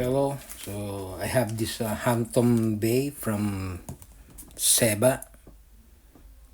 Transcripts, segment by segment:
fellow. So I have this Hampton Bay from Ceva.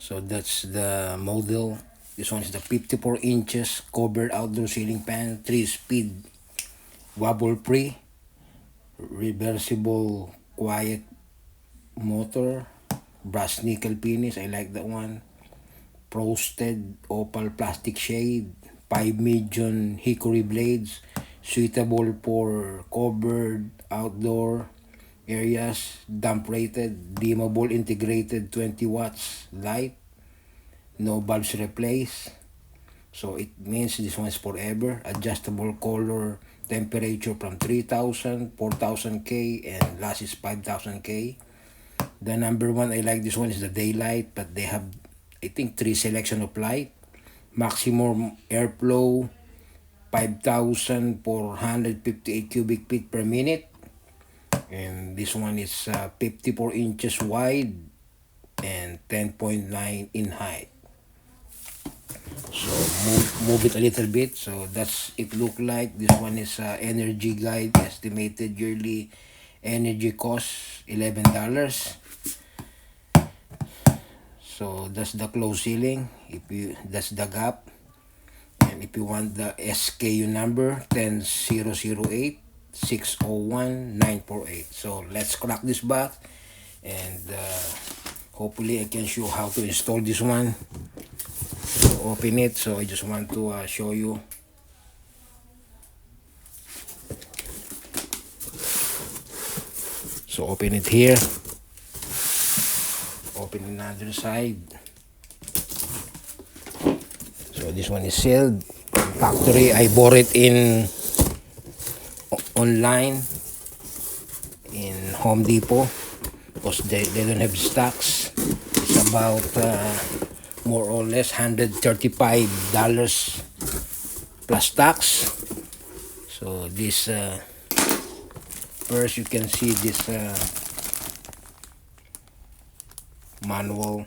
So that's the model. This one is the 54 inches covered outdoor ceiling fan, 3-speed, wobble free, reversible quiet motor, brass nickel finish. I like that one. Frosted opal plastic shade, 5 medium hickory blades, suitable for covered outdoor areas, damp rated, dimmable integrated 20 watts light, no bulbs replaced. So it means this one is forever. Adjustable color temperature from 3000, 4000K, and last is 5000K. The number one, I like this one, is the daylight, but they have, I think, 3 selection of light. Maximum airflow 5,458 cubic feet per minute. And this one is 54 inches wide and 10.9 in height. So move it a little bit. So that's it look like. This one is energy guide. Estimated yearly energy cost $11. So that's the closed ceiling. That's the gap. And if you want the SKU number, 10008 601 948. So let's crack this box, and hopefully I can show how to install this one. So open it. So I just want to show you. So open it here. Open another side. So this one is sealed. Factory, I bought it in online in Home Depot because they don't have stocks. It's about more or less $135 plus tax. So this first you can see this manual.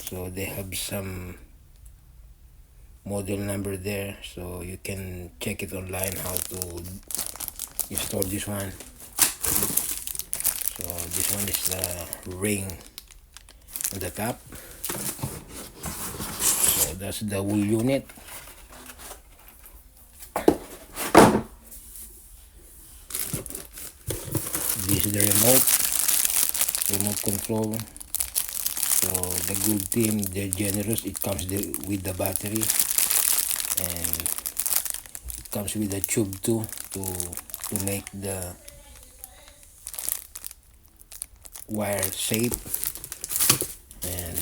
So they have some model number there, so you can check it online how to install this one. So this one is the ring on the top. So that's the whole unit. This is the remote control. So the good thing, they're generous. It comes with the battery, and it comes with a tube too to make the wire safe. And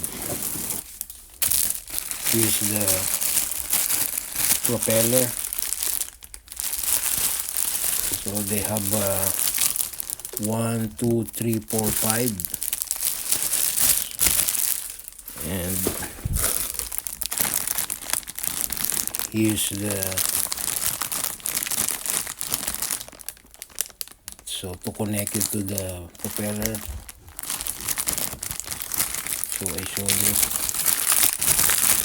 here's the propeller. So they have 1, 2, 3, 4, 5, and here's the, so to connect it to the propeller. So I show you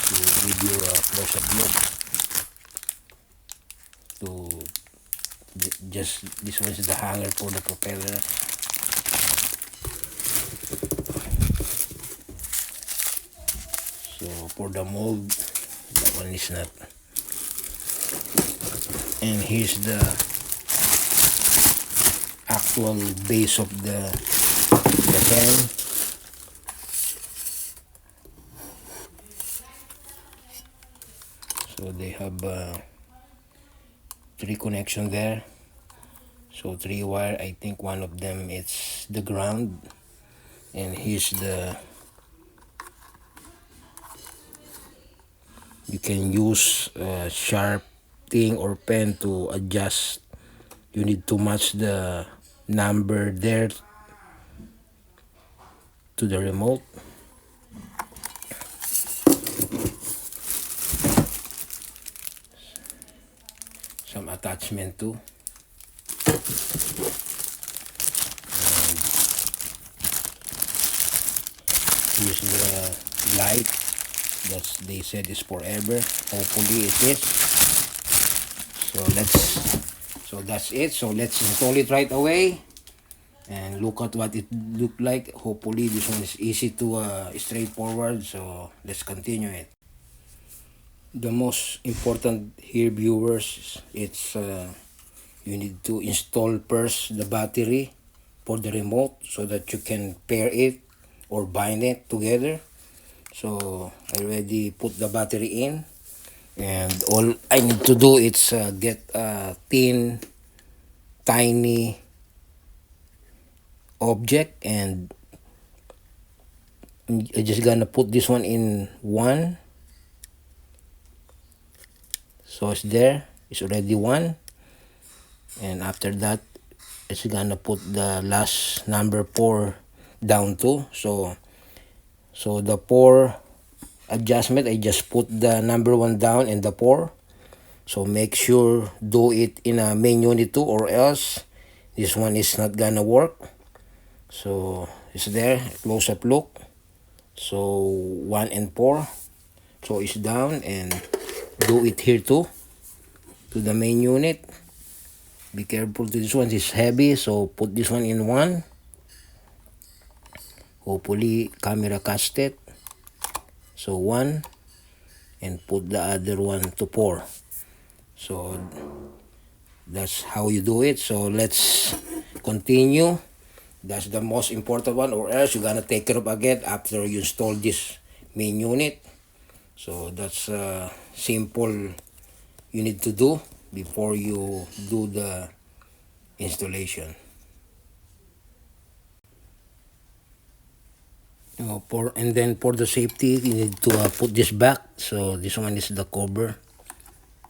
to give you a close-up look. To just this one is the hanger for the propeller. So for the mold, that one is not. And here's the actual base of the fan. So they have 3 connection there. So 3 wire. I think one of them is the ground. And here's the, you can use a sharp thing or pen to adjust. You need to match the number there to the remote. Some attachment too. And here's the light. That's, they said, is forever. Hopefully it is. So that's it. So let's install it right away. And look at what it looked like. Hopefully this one is easy to straightforward. So let's continue it. The most important here, viewers, it's you need to install first the battery for the remote so that you can pair it or bind it together. So I already put the battery in, and all I need to do is get a thin, tiny object, and I'm just gonna put this one in one. So it's there, it's already one. And after that, it's gonna put the last number 4 down too. So the 4 adjustment, I just put the number 1 down and the 4. So make sure do it in a main unit too, or else this one is not gonna work. So it's there, close up look. So 1 and 4. So it's down, and do it here too, to the main unit. Be careful to this one, it's heavy, so put this one in 1. Hopefully camera catched it. So 1, and put the other one to 4. So that's how you do it. So let's continue. That's the most important one, or else you're gonna take it up again after you install this main unit. So that's simple you need to do before you do the installation. And then for the safety, you need to put this back. So this one is the cover,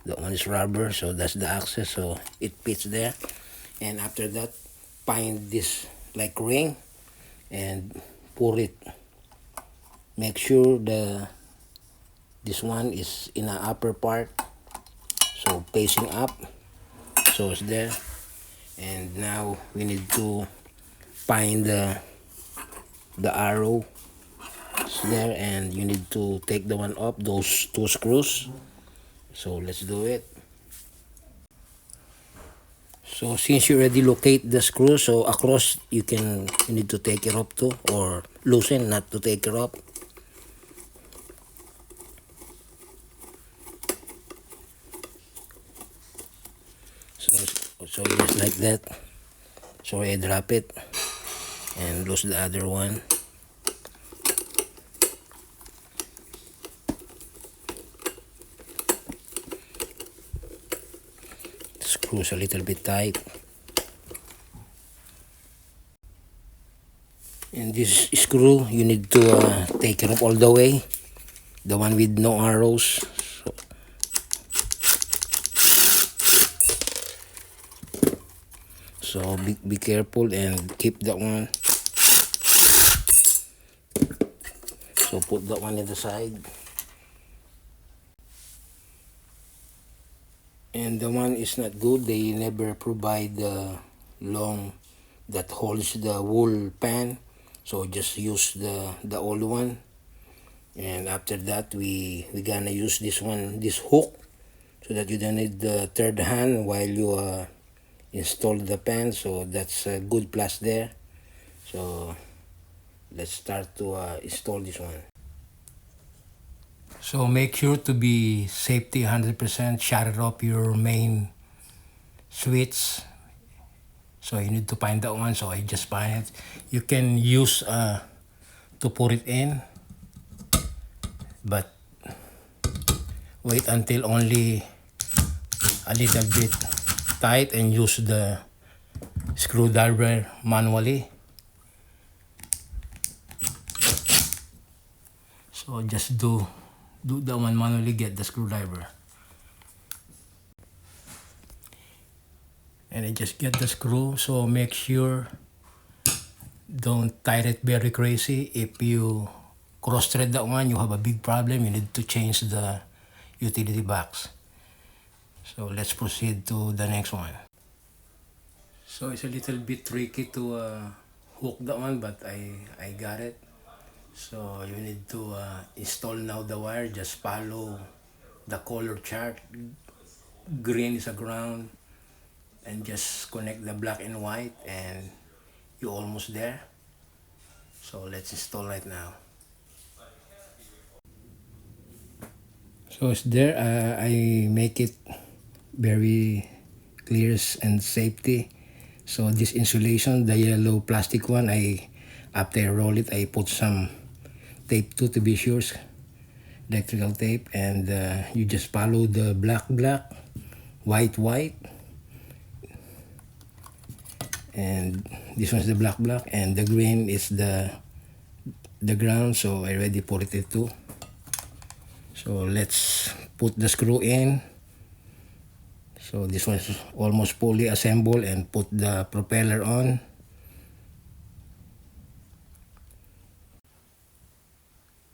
that one is rubber, so that's the access, so it fits there. And after that, find this like ring and put it. Make sure this one is in the upper part, so facing up, so it's there. And now we need to find the arrow. It's there, and you need to take the one up, those 2 screws. So let's do it. So since you already locate the screw, so across you need to take it up too, or loosen, not to take it up. So just like that. Sorry, I drop it and lose the other one. Screws a little bit tight. And this screw, you need to take it up all the way, the one with no arrows. So be careful and keep that one. So put that one in the side. And the one is not good, they never provide the long that holds the wool pan. So just use the old one. And after that, we gonna use this one, this hook, so that you don't need the third hand while you install the pan. So that's a good plus there. So let's start to install this one. So make sure to be safety 100%. Shut it off your main switch. So you need to find that one. So I just find it. You can use to put it in, but wait until only a little bit tight and use the screwdriver manually. So just do that one manually, get the screwdriver. And I just get the screw, so make sure don't tighten it very crazy. If you cross thread that one, you have a big problem. You need to change the utility box. So let's proceed to the next one. So it's a little bit tricky to hook that one, but I got it. So you need to install now the wire. Just follow the color chart. Green is a ground, and just connect the black and white, and you're almost there. So let's install right now. So it's there. I make it very clear and safety. So this insulation, the yellow plastic one, after I roll it, I put some tape too to be sure, electrical tape, and you just follow the black, white, and this one's the black, and the green is the ground. So I already put it too. So let's put the screw in. So this one is almost fully assembled, and put the propeller on.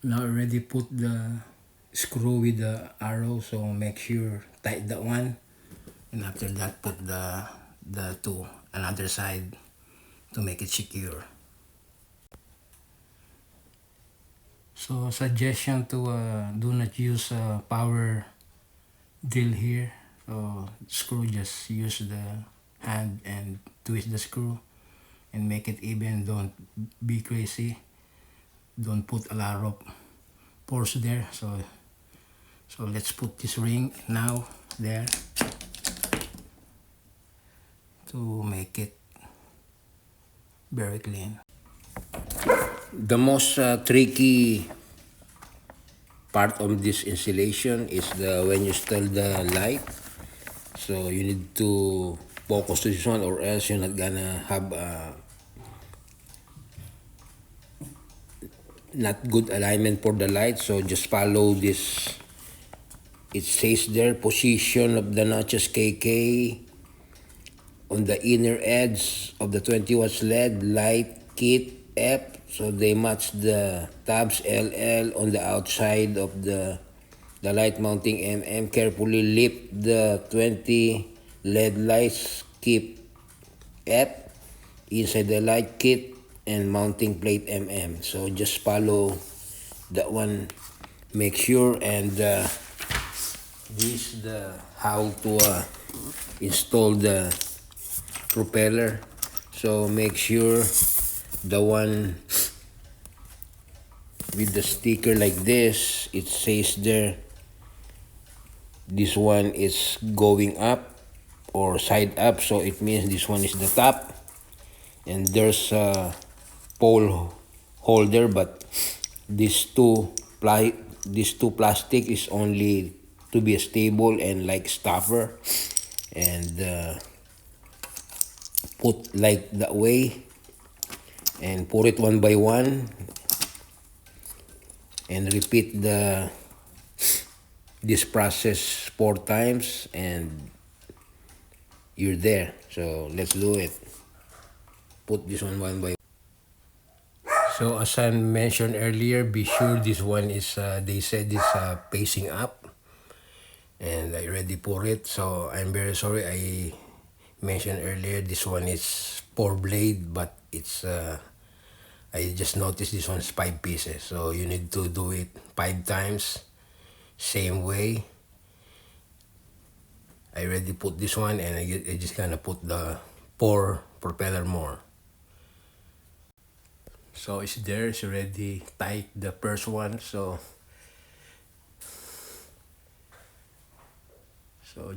Now already put the screw with the arrow, so make sure tight that one, and after that put the two another side to make it secure. So suggestion to do not use a power drill here. So screw, just use the hand and twist the screw and make it even. Don't be crazy. Don't put a lot of force there. So let's put this ring now there to make it very clean. The most tricky part of this installation is when you install the light. So you need to focus to this one, or else you're not gonna have not good alignment for the light. So just follow this. It says there, position of the notches KK on the inner edge of the 20 watts LED light kit F. So they match the tabs LL on the outside of the light mounting MM. Carefully lift the 20 LED lights, keep F inside the light kit and mounting plate MM. So just follow that one, make sure, and this is the how to install the propeller. So make sure the one with the sticker like this, it says there, this one is going up or side up, so it means this one is the top, and there's a pole holder, but these two plastic is only to be stable and like stopper, and put like that way and put it one by one and repeat this process 4 times and you're there. So let's do it. Put this one by one. So as I mentioned earlier, be sure this one is they said it's facing up, and I already put it. So I'm very sorry, I mentioned earlier this one is 4 blade, but it's I just noticed this one's 5 pieces, so you need to do it 5 times, same way. I already put this one, and I just gonna put the 4 propeller more. So it's there, it's already tight, the first one, so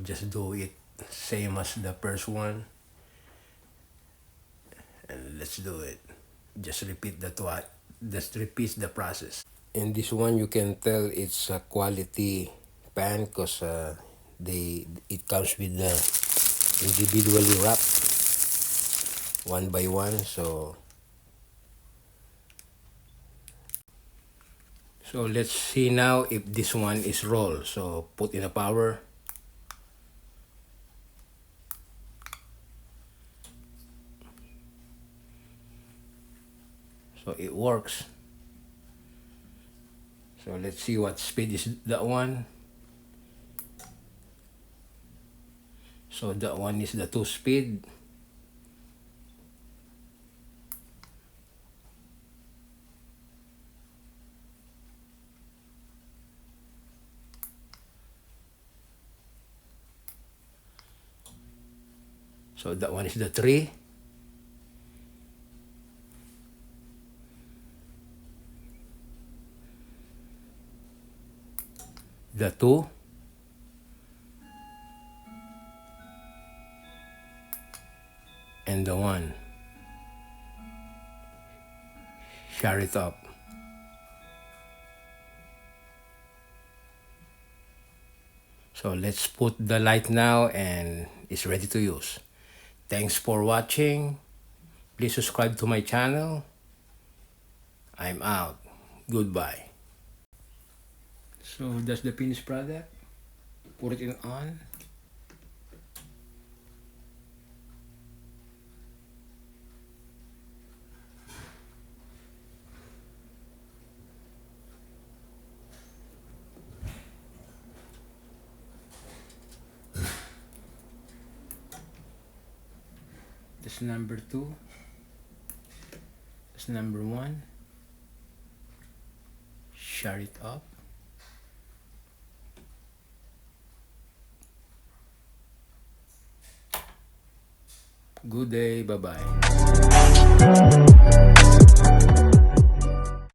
just do it same as the first one, and let's do it. Just repeat just repeat the process. In this one, you can tell it's a quality pan because it comes with the individually wrapped one by one. So let's see now if this one is roll. So put in a power. So it works. So let's see what speed is that one. So that one is the 2 speed. So that one is the 3. The 2. And the 1. Share it up. So let's put the light now and it's ready to use. Thanks for watching. Please subscribe to my channel. I'm out. Goodbye. So that's the finished product. Put it in on. That's number 2. That's number 1. Share it up. Good day. Bye-bye.